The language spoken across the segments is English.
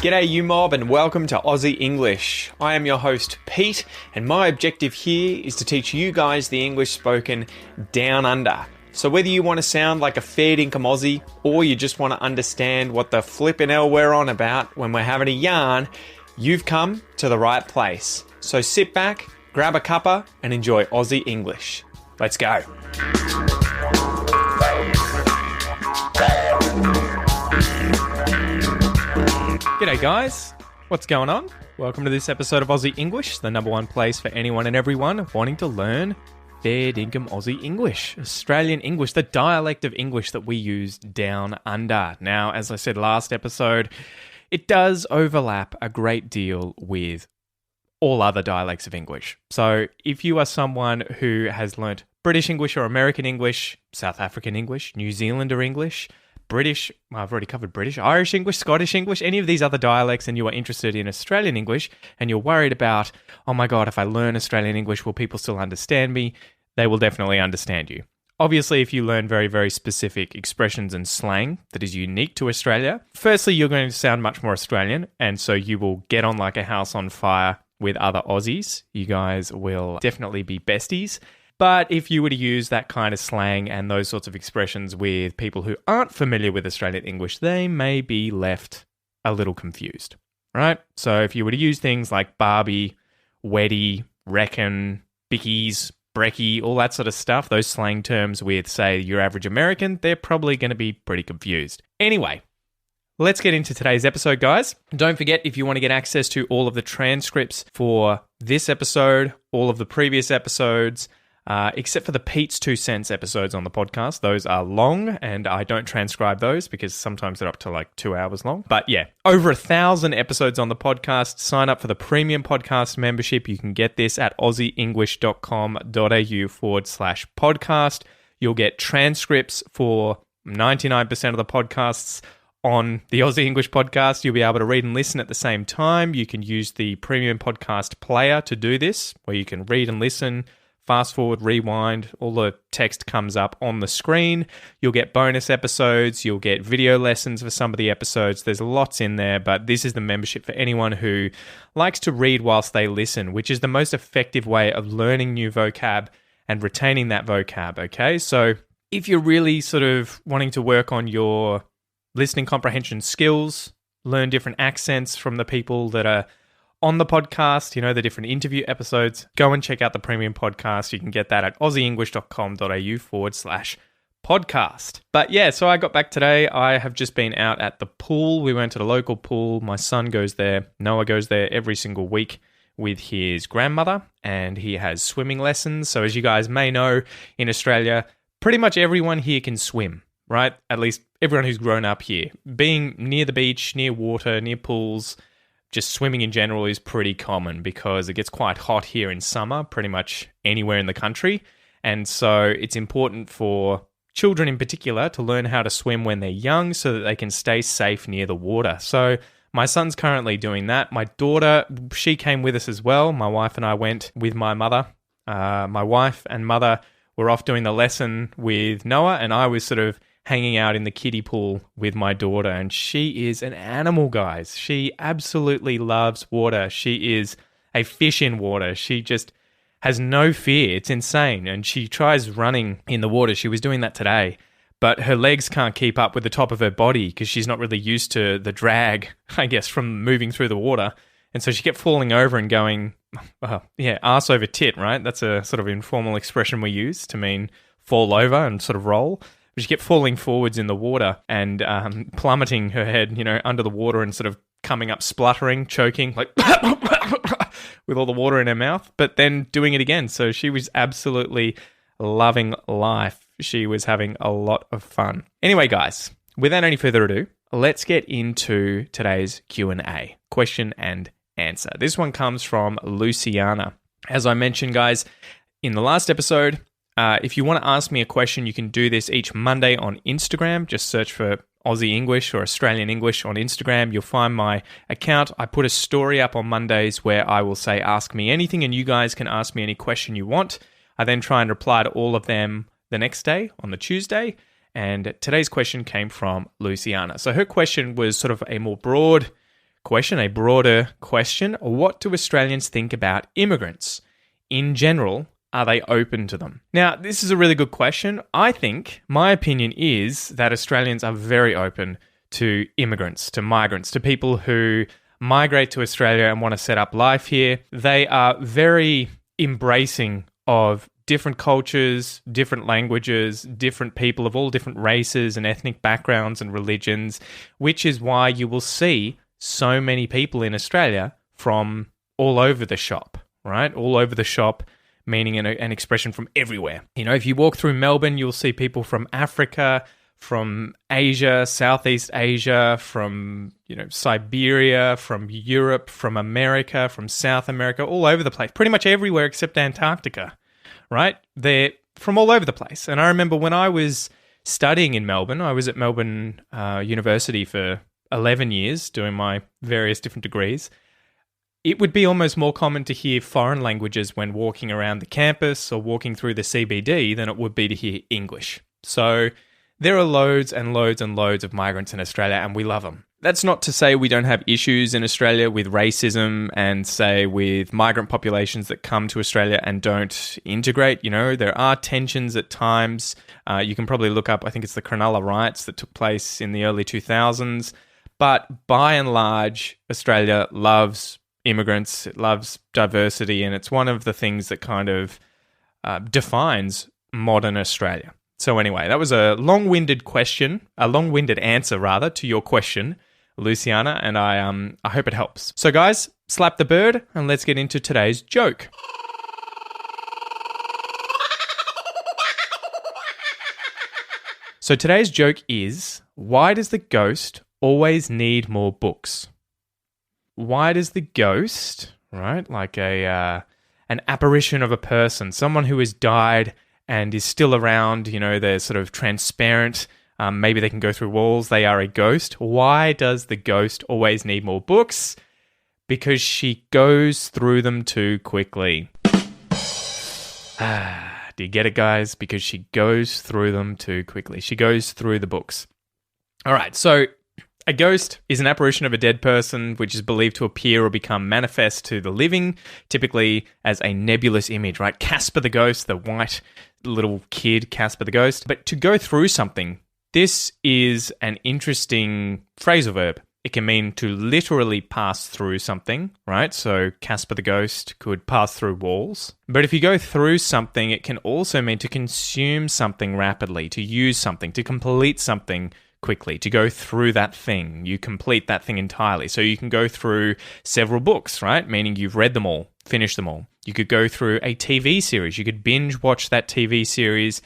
G'day you mob and welcome to Aussie English. I am your host Pete and my objective here is to teach you guys the English spoken down under. So whether you want to sound like a fair dinkum Aussie or you just want to understand what the flippin' hell we're on about when we're having a yarn, you've come to the right place. So sit back, grab a cuppa and enjoy Aussie English. Let's go. G'day guys, what's going on? Welcome to this episode of Aussie English, the number one place for anyone and everyone wanting to learn fair dinkum Aussie English, Australian English, the dialect of English that we use down under. Now, as I said last episode, it does overlap a great deal with all other dialects of English. So if you are someone who has learnt British English or American English, South African English, New Zealander English, British, I've already covered British, Irish English, Scottish English, any of these other dialects, and you are interested in Australian English, and you're worried about, oh my God, if I learn Australian English, will people still understand me? They will definitely understand you. Obviously, if you learn very, very specific expressions and slang that is unique to Australia, firstly, you're going to sound much more Australian, and so you will get on like a house on fire with other Aussies. You guys will definitely be besties. But if you were to use that kind of slang and those sorts of expressions with people who aren't familiar with Australian English, they may be left a little confused, right? So if you were to use things like Barbie, Weddy, Reckon, Bickies, Brekkie, all that sort of stuff, those slang terms with, say, your average American, they're probably going to be pretty confused. Anyway, let's get into today's episode, guys. Don't forget, if you want to get access to all of the transcripts for this episode, all of the previous episodes, except for the Pete's 2 Cents episodes on the podcast. Those are long, and I don't transcribe those because sometimes they're up to like 2 hours long. But yeah, over 1,000 episodes on the podcast. Sign up for the premium podcast membership. You can get this at aussieenglish.com.au/podcast. You'll get transcripts for 99% of the podcasts on the Aussie English podcast. You'll be able to read and listen at the same time. You can use the premium podcast player to do this, where you can read and listen, fast forward, rewind, all the text comes up on the screen. You'll get bonus episodes, you'll get video lessons for some of the episodes. There's lots in there, but this is the membership for anyone who likes to read whilst they listen, which is the most effective way of learning new vocab and retaining that vocab, okay? So if you're really sort of wanting to work on your listening comprehension skills, learn different accents from the people that are on the podcast, you know, the different interview episodes, go and check out the premium podcast. You can get that at aussieenglish.com.au/podcast. But yeah, so I got back today. I have just been out at the pool. We went to the local pool. My son goes there. Noah goes there every single week with his grandmother, and he has swimming lessons. So as you guys may know, in Australia, pretty much everyone here can swim, right? At least everyone who's grown up here. Being near the beach, near water, near pools, just swimming in general is pretty common because it gets quite hot here in summer, pretty much anywhere in the country. And so it's important for children in particular to learn how to swim when they're young so that they can stay safe near the water. So my son's currently doing that. My daughter, she came with us as well. My wife and I went with my mother. My wife and mother were off doing the lesson with Noah, and I was sort of hanging out in the kiddie pool with my daughter, and she is an animal, guys. She absolutely loves water. She is a fish in water. She just has no fear. It's insane. And she tries running in the water. She was doing that today, but her legs can't keep up with the top of her body because she's not really used to the drag, I guess, from moving through the water. And so she kept falling over and going, ass over tit, right? That's a sort of informal expression we use to mean fall over and sort of roll. She kept falling forwards in the water and plummeting her head, you know, under the water and sort of coming up spluttering, choking, like with all the water in her mouth, but then doing it again. So she was absolutely loving life. She was having a lot of fun. Anyway, guys, without any further ado, let's get into today's Q&A, question and answer. This one comes from Luciana. As I mentioned, guys, in the last episode, if you want to ask me a question, you can do this each Monday on Instagram. Just search for Aussie English or Australian English on Instagram. You'll find my account. I put a story up on Mondays where I will say, ask me anything, and you guys can ask me any question you want. I then try and reply to all of them the next day, on the Tuesday. And today's question came from Luciana. So her question was sort of a more broad question, a broader question. What do Australians think about immigrants? In general, are they open to them? Now, this is a really good question. I think, my opinion is that Australians are very open to immigrants, to migrants, to people who migrate to Australia and want to set up life here. They are very embracing of different cultures, different languages, different people of all different races and ethnic backgrounds and religions, which is why you will see so many people in Australia from all over the shop, right? All over the shop, meaning an expression from everywhere. You know, if you walk through Melbourne, you'll see people from Africa, from Asia, Southeast Asia, from, Siberia, from Europe, from America, from South America, all over the place, pretty much everywhere except Antarctica, right? They're from all over the place. And I remember when I was studying in Melbourne, I was at Melbourne University for 11 years doing my various different degrees. It would be almost more common to hear foreign languages when walking around the campus or walking through the CBD than it would be to hear English. So there are loads and loads and loads of migrants in Australia, and we love them. That's not to say we don't have issues in Australia with racism and, say, with migrant populations that come to Australia and don't integrate. There are tensions at times. You can probably look up, I think it's the Cronulla riots that took place in the early 2000s. But by and large, Australia loves immigrants, it loves diversity, and it's one of the things that kind of defines modern Australia. So anyway, that was a long-winded answer rather, to your question, Luciana, and I hope it helps. So guys, slap the bird and let's get into today's joke. So today's joke is, why does the ghost always need more books? Why does the ghost, right, like an apparition of a person, someone who has died and is still around, they're sort of transparent, maybe they can go through walls, they are a ghost. Why does the ghost always need more books? Because she goes through them too quickly. Do you get it, guys? Because she goes through them too quickly. She goes through the books. All right, so a ghost is an apparition of a dead person which is believed to appear or become manifest to the living, typically as a nebulous image, right? Casper the ghost, the white little kid, Casper the ghost. But to go through something, this is an interesting phrasal verb. It can mean to literally pass through something, right? So Casper the ghost could pass through walls. But if you go through something, it can also mean to consume something rapidly, to use something, to complete something quickly, to go through that thing. You complete that thing entirely. So you can go through several books, right? Meaning you've read them all, finished them all. You could go through a TV series. You could binge watch that TV series.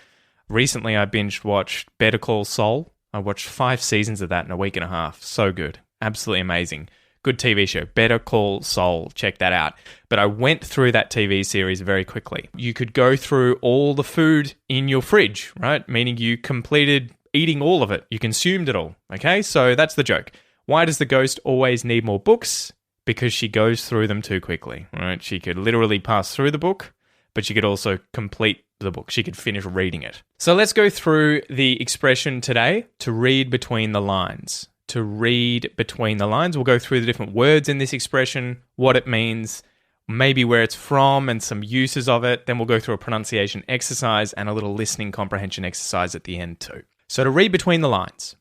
Recently, I binge watched Better Call Saul. I watched 5 seasons of that in a week and a half. So good. Absolutely amazing. Good TV show. Better Call Saul. Check that out. But I went through that TV series very quickly. You could go through all the food in your fridge, right? Meaning you completed eating all of it. You consumed it all. Okay, so that's the joke. Why does the ghost always need more books? Because she goes through them too quickly, right? She could literally pass through the book, but she could also complete the book. She could finish reading it. So let's go through the expression today, to read between the lines. To read between the lines. We'll go through the different words in this expression, what it means, maybe where it's from and some uses of it. Then we'll go through a pronunciation exercise and a little listening comprehension exercise at the end too. So to read between the lines,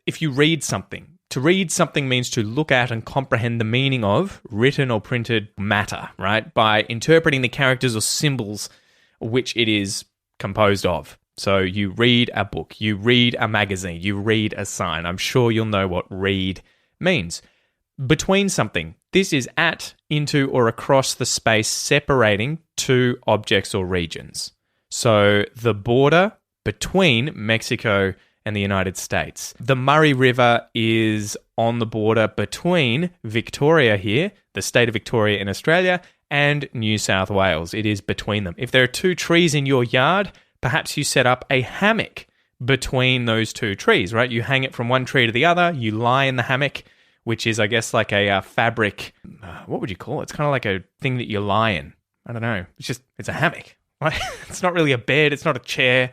if you read something, to read something means to look at and comprehend the meaning of written or printed matter, right? By interpreting the characters or symbols which it is composed of. So you read a book, you read a magazine, you read a sign. I'm sure you'll know what read means. Between something, this is at, into, or across the space separating two objects or regions. So the border between Mexico and the United States. The Murray River is on the border between Victoria here, the state of Victoria in Australia, and New South Wales. It is between them. If there are 2 trees in your yard, perhaps you set up a hammock between those 2 trees, right? You hang it from one tree to the other, you lie in the hammock, which is, I guess, like a fabric, what would you call it? It's kind of like a thing that you lie in. I don't know. It's a hammock, right? It's not really a bed, it's not a chair.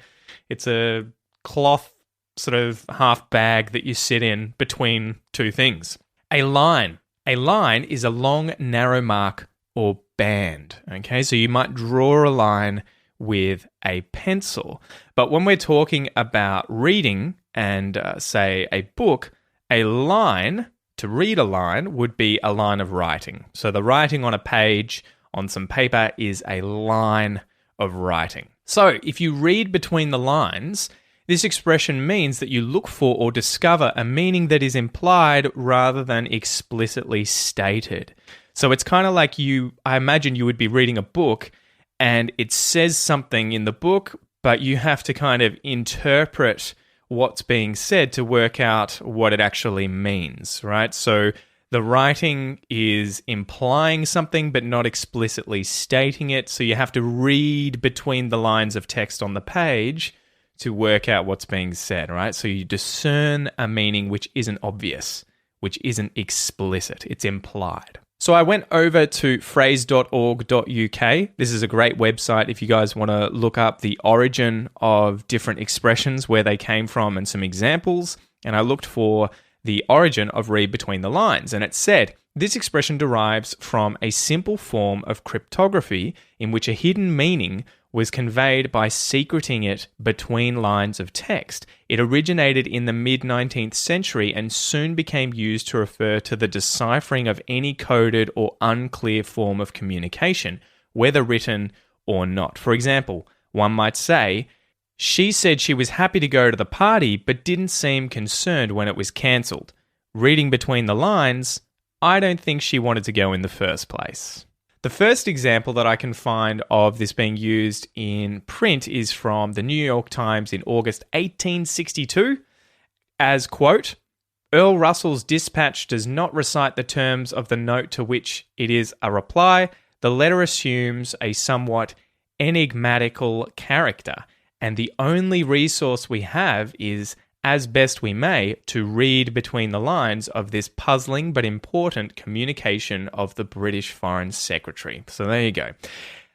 It's a cloth sort of half bag that you sit in between two things. A line. A line is a long, narrow mark or band. Okay, so you might draw a line with a pencil. But when we're talking about reading and say a book, a line, to read a line, would be a line of writing. So the writing on a page on some paper is a line of writing. So if you read between the lines, this expression means that you look for or discover a meaning that is implied rather than explicitly stated. So it's kind of like I imagine you would be reading a book and it says something in the book, but you have to kind of interpret what's being said to work out what it actually means, right? So the writing is implying something but not explicitly stating it, so you have to read between the lines of text on the page to work out what's being said, right? So you discern a meaning which isn't obvious, which isn't explicit, it's implied. So I went over to phrase.org.uk. This is a great website if you guys want to look up the origin of different expressions, where they came from and some examples. And I looked for the origin of read between the lines. And it said, this expression derives from a simple form of cryptography in which a hidden meaning was conveyed by secreting it between lines of text. It originated in the mid-19th century and soon became used to refer to the deciphering of any coded or unclear form of communication, whether written or not. For example, one might say, she said she was happy to go to the party but didn't seem concerned when it was cancelled. Reading between the lines, I don't think she wanted to go in the first place. The first example that I can find of this being used in print is from the New York Times in August 1862 as, quote, Earl Russell's dispatch does not recite the terms of the note to which it is a reply. The letter assumes a somewhat enigmatical character, and the only resource we have is, as best we may, to read between the lines of this puzzling but important communication of the British Foreign Secretary. So there you go.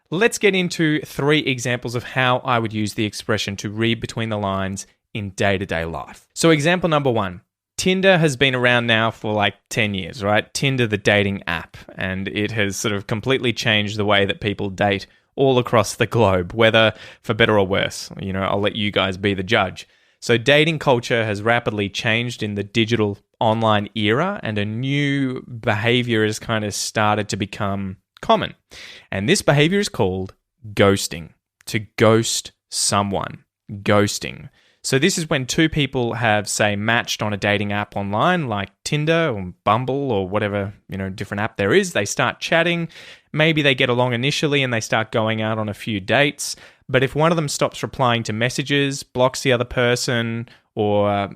Let's get into 3 examples of how I would use the expression to read between the lines in day-to-day life. So example number 1. Tinder has been around now for like 10 years, right? Tinder, the dating app, and it has sort of completely changed the way that people date all across the globe, whether for better or worse. You know, I'll let you guys be the judge. So dating culture has rapidly changed in the digital online era, and a new behavior has kind of started to become common. And this behavior is called ghosting. To ghost someone. Ghosting. So this is when two people have, say, matched on a dating app online like Tinder or Bumble or whatever, different app there is. They start chatting. Maybe they get along initially and they start going out on a few dates. But if one of them stops replying to messages, blocks the other person, or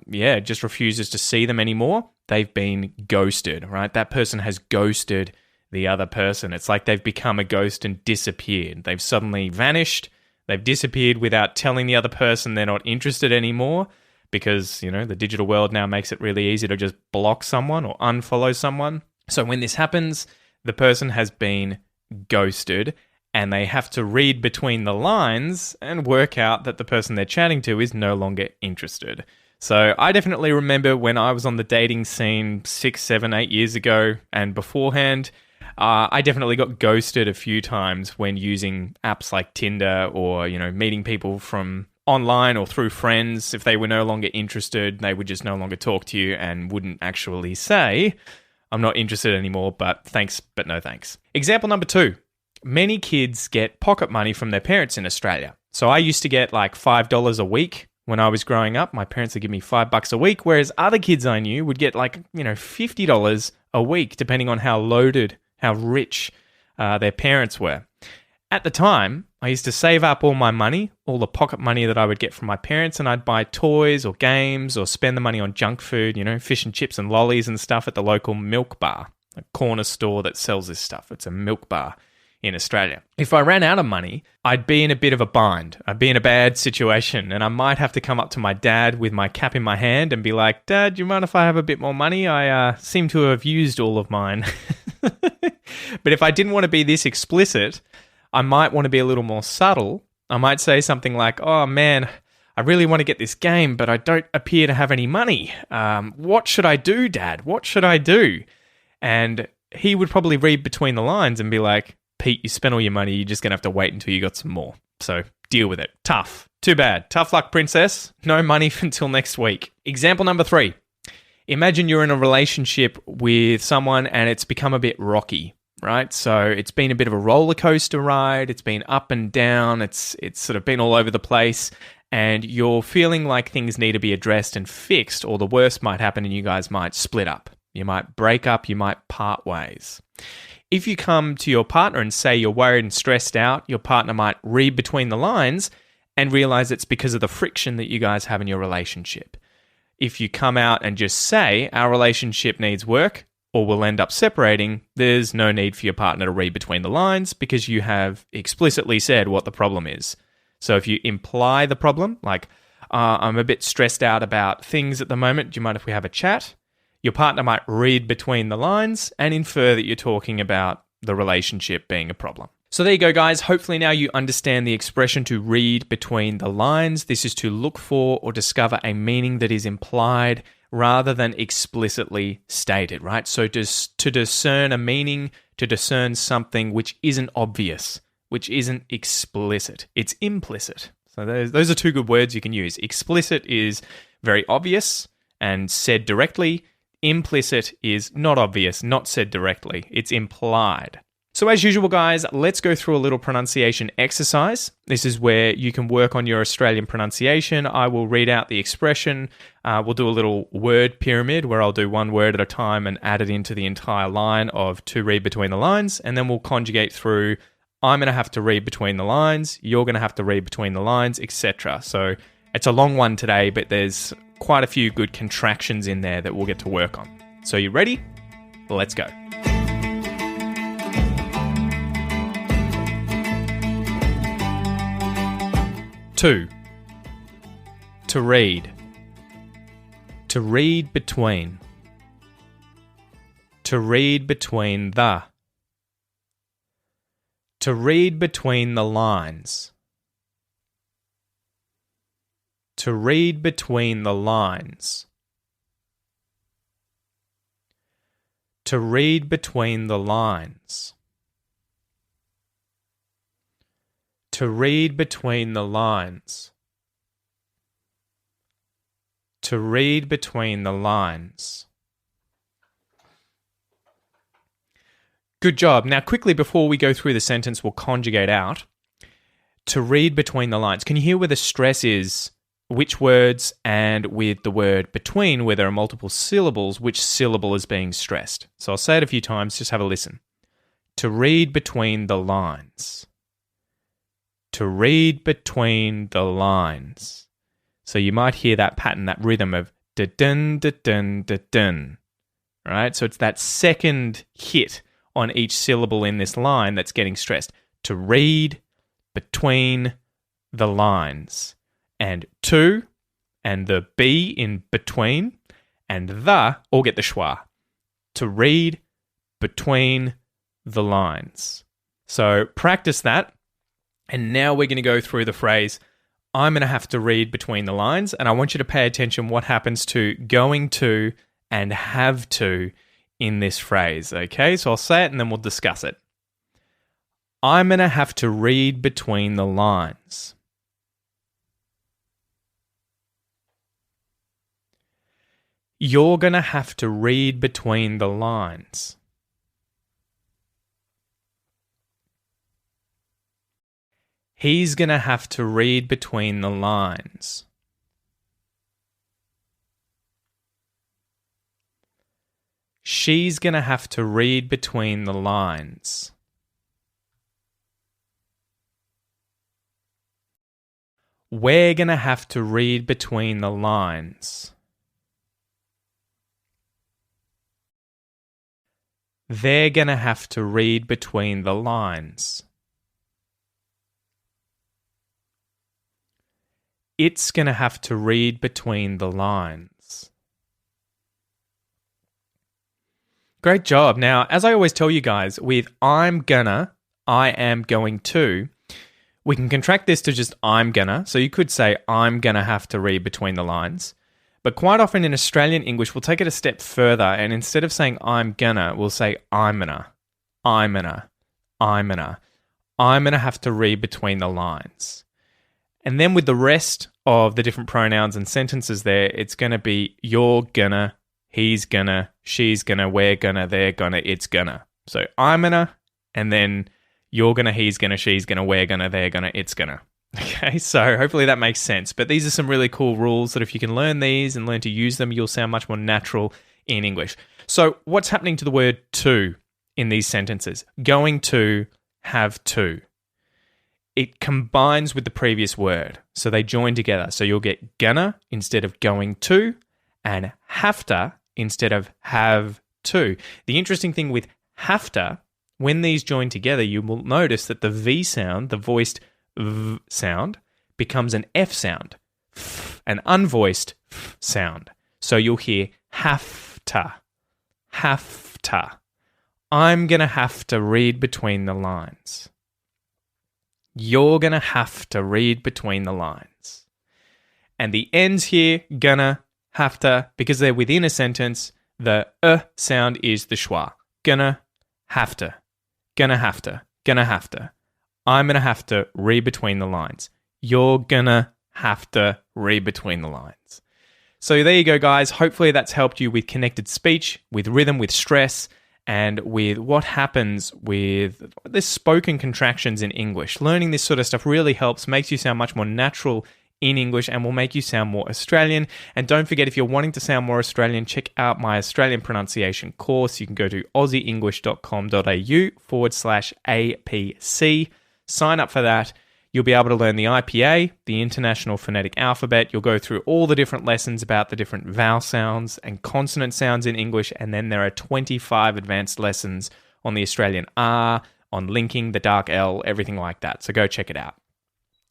just refuses to see them anymore, they've been ghosted, right? That person has ghosted the other person. It's like they've become a ghost and disappeared. They've suddenly vanished. They've disappeared without telling the other person they're not interested anymore, because, the digital world now makes it really easy to just block someone or unfollow someone. So when this happens, the person has been ghosted, and they have to read between the lines and work out that the person they're chatting to is no longer interested. So I definitely remember when I was on the dating scene 6, 7, 8 years ago and beforehand, I definitely got ghosted a few times when using apps like Tinder or, meeting people from online or through friends. If they were no longer interested, they would just no longer talk to you and wouldn't actually say, I'm not interested anymore, but thanks, but no thanks. Example number 2. Many kids get pocket money from their parents in Australia. So I used to get like $5 a week when I was growing up. My parents would give me $5 a week, whereas other kids I knew would get like, $50 a week, depending on how loaded, how rich their parents were. At the time, I used to save up all my money, all the pocket money that I would get from my parents, and I'd buy toys or games or spend the money on junk food, fish and chips and lollies and stuff at the local milk bar, a corner store that sells this stuff. It's a milk bar in Australia. If I ran out of money, I'd be in a bit of a bind. I'd be in a bad situation, and I might have to come up to my dad with my cap in my hand and be like, Dad, do you mind if I have a bit more money? I seem to have used all of mine. But if I didn't want to be this explicit, I might want to be a little more subtle. I might say something like, oh man, I really want to get this game, but I don't appear to have any money. What should I do, Dad? What should I do? And he would probably read between the lines and be like, Pete, you spent all your money. You're just going to have to wait until you got some more. So deal with it. Tough. Too bad. Tough luck, princess. No money until next week. Example number 3. Imagine you're in a relationship with someone and it's become a bit rocky, right? So it's been a bit of a roller coaster ride. It's been up and down. It's sort of been all over the place. And you're feeling like things need to be addressed and fixed, or the worst might happen and you guys might split up. You might break up. You might part ways. If you come to your partner and say you're worried and stressed out, your partner might read between the lines and realize it's because of the friction that you guys have in your relationship. If you come out and just say, our relationship needs work or we'll end up separating, there's no need for your partner to read between the lines because you have explicitly said what the problem is. So if you imply the problem, like, I'm a bit stressed out about things at the moment, do you mind if we have a chat? Your partner might read between the lines and infer that you're talking about the relationship being a problem. So there you go, guys. Hopefully now you understand the expression to read between the lines. This is to look for or discover a meaning that is implied rather than explicitly stated, right? So to discern a meaning, to discern something which isn't obvious, which isn't explicit. It's implicit. So those are 2 good words you can use. Explicit is very obvious and said directly. Implicit is not obvious, not said directly. It's implied. So as usual, guys, let's go through a little pronunciation exercise. This is where you can work on your Australian pronunciation. I will read out the expression. We'll do a little word pyramid where I'll do one word at a time and add it into the entire line of to read between the lines. And then we'll conjugate through, I'm going to have to read between the lines, you're going to have to read between the lines, etc. So it's a long one today, but there's quite a few good contractions in there that we'll get to work on. So you ready? Let's go. Two, to read. To read between. To read between the. To read between the lines. To read between the lines. To read between the lines. To read between the lines. To read between the lines. Good job. Now, quickly before we go through the sentence, we'll conjugate out. To read between the lines. Can you hear where the stress is? Which words, and with the word between, where there are multiple syllables, which syllable is being stressed? So I'll say it a few times, just have a listen. To read between the lines. To read between the lines. So you might hear that pattern, that rhythm of da-dun, da-dun, da-dun. Right? So it's that second hit on each syllable in this line that's getting stressed. To read between the lines. And to, and the be in between, and the all get the schwa. To read between the lines. So practice that. And now we're going to go through the phrase, I'm going to have to read between the lines. And I want you to pay attention what happens to going to and have to in this phrase. Okay, so I'll say it and then we'll discuss it. I'm going to have to read between the lines. You're going to have to read between the lines. He's going to have to read between the lines. She's going to have to read between the lines. We're going to have to read between the lines. They're going to have to read between the lines. It's going to have to read between the lines. Great job. Now, as I always tell you guys, with I'm gonna, I am going to, We can contract this to just I'm gonna. So you could say I'm gonna have to read between the lines. But quite often in Australian English, we'll take it a step further, and instead of saying I'm gonna, we'll say I'm gonna have to read between the lines. And then with the rest of the different pronouns and sentences there, it's going to be you're gonna, he's gonna, she's gonna, we're gonna, they're gonna, it's gonna. So I'm gonna, and then you're gonna, he's gonna, she's gonna, we're gonna, they're gonna, it's gonna. Okay, so hopefully that makes sense. But these are some really cool rules that if you can learn these and learn to use them, you'll sound much more natural in English. So what's happening to the word to in these sentences? Going to, have to. It combines with the previous word. So they join together. So you'll get gonna instead of going to, and have to instead of have to. The interesting thing with have to, when these join together, you will notice that the V sound, the voiced V sound, becomes an F sound, an unvoiced F sound. So you'll hear have to. I'm going to have to read between the lines. You're going to have to read between the lines. And the ends here, gonna, have to, because they're within a sentence, the sound is the schwa. Gonna, have to. Gonna have to. Gonna have to. I'm going to have to read between the lines. You're going to have to read between the lines. So there you go, guys. Hopefully that's helped you with connected speech, with rhythm, with stress, and with what happens with the spoken contractions in English. Learning this sort of stuff really helps, makes you sound much more natural in English, and will make you sound more Australian. And don't forget, if you're wanting to sound more Australian, check out my Australian pronunciation course. You can go to aussieenglish.com.au/APC. Sign up for that. You'll be able to learn the IPA, the International Phonetic Alphabet. You'll go through all the different lessons about the different vowel sounds and consonant sounds in English. And then there are 25 advanced lessons on the Australian R, on linking, the dark L, everything like that. So go check it out.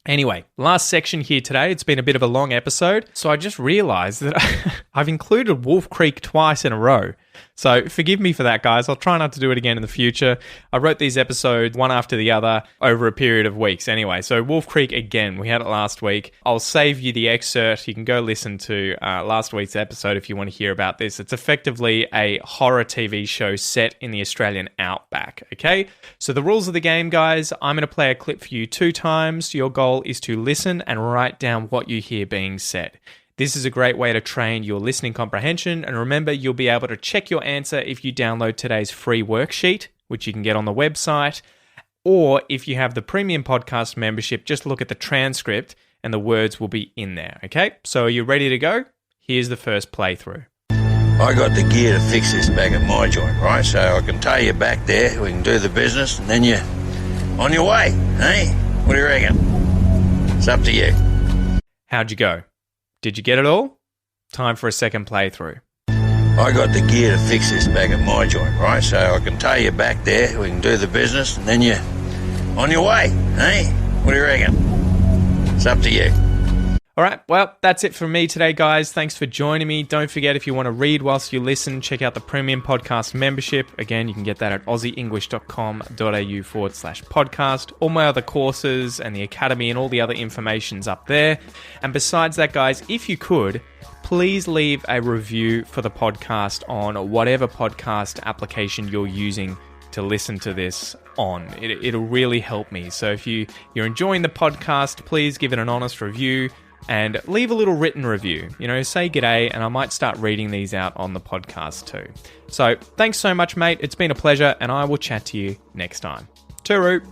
Anyway, last section here today. It's been a bit of a long episode, so I just realized that I've included Wolf Creek twice in a row. So forgive me for that, guys. I'll try not to do it again in the future. I wrote these episodes one after the other over a period of weeks. Anyway, so Wolf Creek again, we had it last week. I'll save you the excerpt. You can go listen to last week's episode if you want to hear about this. It's effectively a horror TV show set in the Australian outback, okay? So the rules of the game, guys, I'm going to play a clip for you 2 times. Your goal is to listen and write down what you hear being said. This is a great way to train your listening comprehension, and remember, you'll be able to check your answer if you download today's free worksheet, which you can get on the website, or if you have the premium podcast membership, just look at the transcript and the words will be in there, okay? So are you ready to go? Here's the first playthrough. I got the gear to fix this back at my joint, right? So I can tow you back there, we can do the business, and then you're on your way, eh? What do you reckon? It's up to you. How'd you go? Did you get it all? Time for a second playthrough. I got the gear to fix this back at my joint, right? So I can tow you back there, we can do the business, and then you're on your way, eh? What do you reckon? It's up to you. All right, well, that's it from me today, guys. Thanks for joining me. Don't forget, if you want to read whilst you listen, check out the premium podcast membership. Again, you can get that at aussieenglish.com.au/podcast. All my other courses and the academy and all the other information's up there. And besides that, guys, if you could, please leave a review for the podcast on whatever podcast application you're using to listen to this on. It'll really help me. So if you're enjoying the podcast, please give it an honest review. And leave a little written review. You know, say g'day, and I might start reading these out on the podcast too. So, thanks so much, mate. It's been a pleasure, and I will chat to you next time. Tooroo.